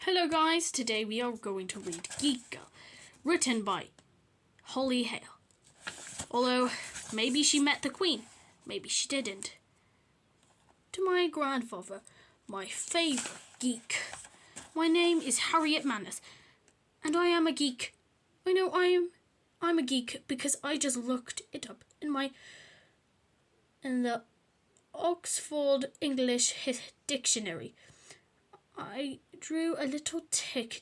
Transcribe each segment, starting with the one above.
Hello guys, today we are going to read Geek, written by Holly Hale. Although, maybe she met the Queen, maybe she didn't. To my grandfather, my favourite geek. My name is Harriet Manners, and I am a geek. I know I'm a geek because I just looked it up in the Oxford English Dictionary. I drew a little tick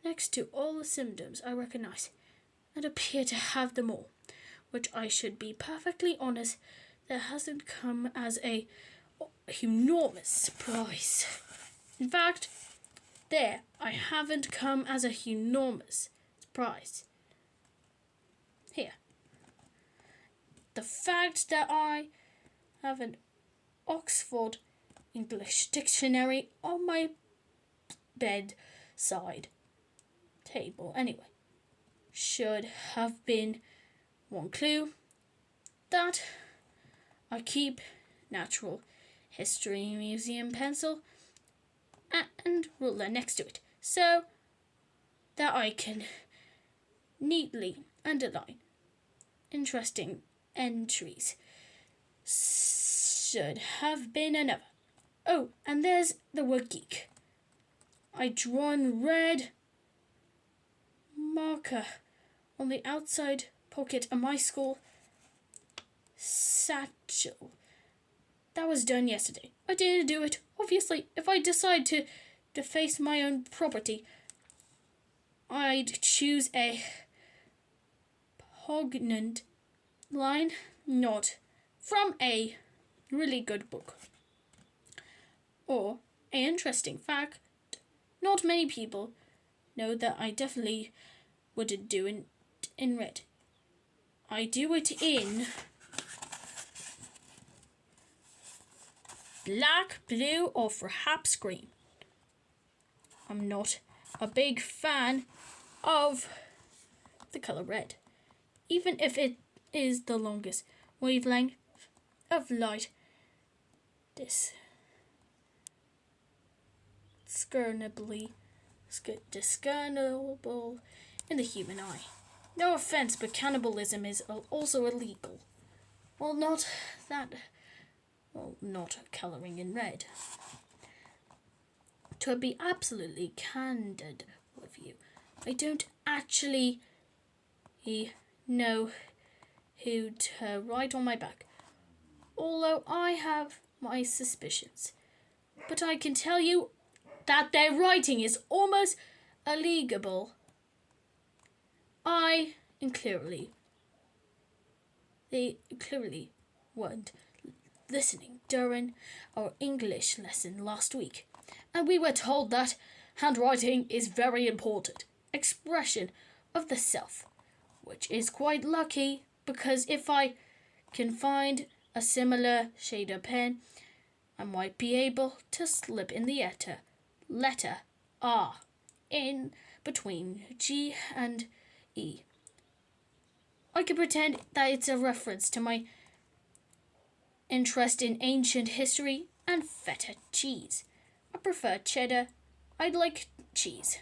next to all the symptoms I recognise and appear to have them all, which I should be perfectly honest, that hasn't come as a enormous surprise. In fact, I haven't come as a enormous surprise. Here. The fact that I have an Oxford English dictionary on my bedside table anyway should have been one clue that I keep natural history museum pencil and ruler next to it so that I can neatly underline interesting entries. Should have been another. Oh, and there's the word geek. I draw in red marker on the outside pocket of my school satchel. That was done yesterday. I didn't do it. Obviously, if I decide to deface my own property, I'd choose a poignant line, not from a really good book. Or an interesting fact, not many people know that I definitely wouldn't do it in red. I do it in black, blue, or perhaps green. I'm not a big fan of the colour red, even if it is the longest wavelength of light discernible in the human eye. No offense, but cannibalism is also illegal. Not colouring in red. To be absolutely candid with you, I don't actually know who to write on my back, although I have my suspicions. But I can tell you that their writing is almost illegible. They clearly weren't listening during our English lesson last week, and we were told that handwriting is very important expression of the self, which is quite lucky because if I can find a similar shade of pen, I might be able to slip in the letter R in between G and E. I could pretend that it's a reference to my interest in ancient history and feta cheese. I prefer cheddar. I'd like cheese.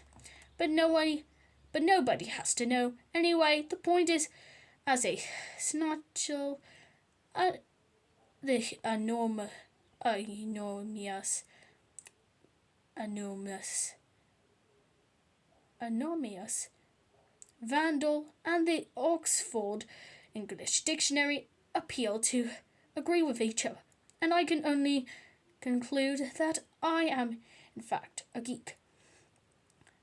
But nobody has to know. Anyway, the point is, as a snatchel, the enormous Vandal and the Oxford English Dictionary appeal to agree with each other, and I can only conclude that I am, in fact, a geek.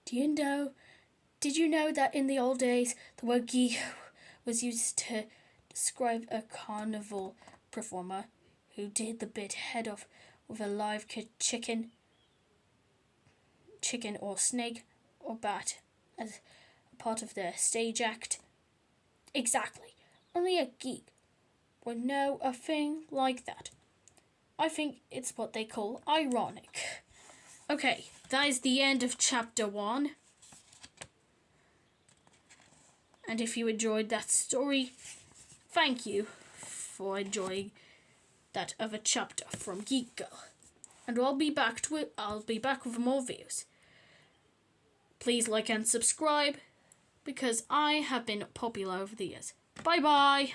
Did you know that in the old days the word geek was used to describe a carnival performer who did the bit head off with a live chicken or snake or bat as a part of their stage act? Exactly. Only a geek would know a thing like that. I think it's what they call ironic. Okay, that is the end of chapter 1. And if you enjoyed that story, thank you for enjoying that other chapter from Geek Girl. And I'll be back with more videos. Please like and subscribe, because I have been popular over the years. Bye bye!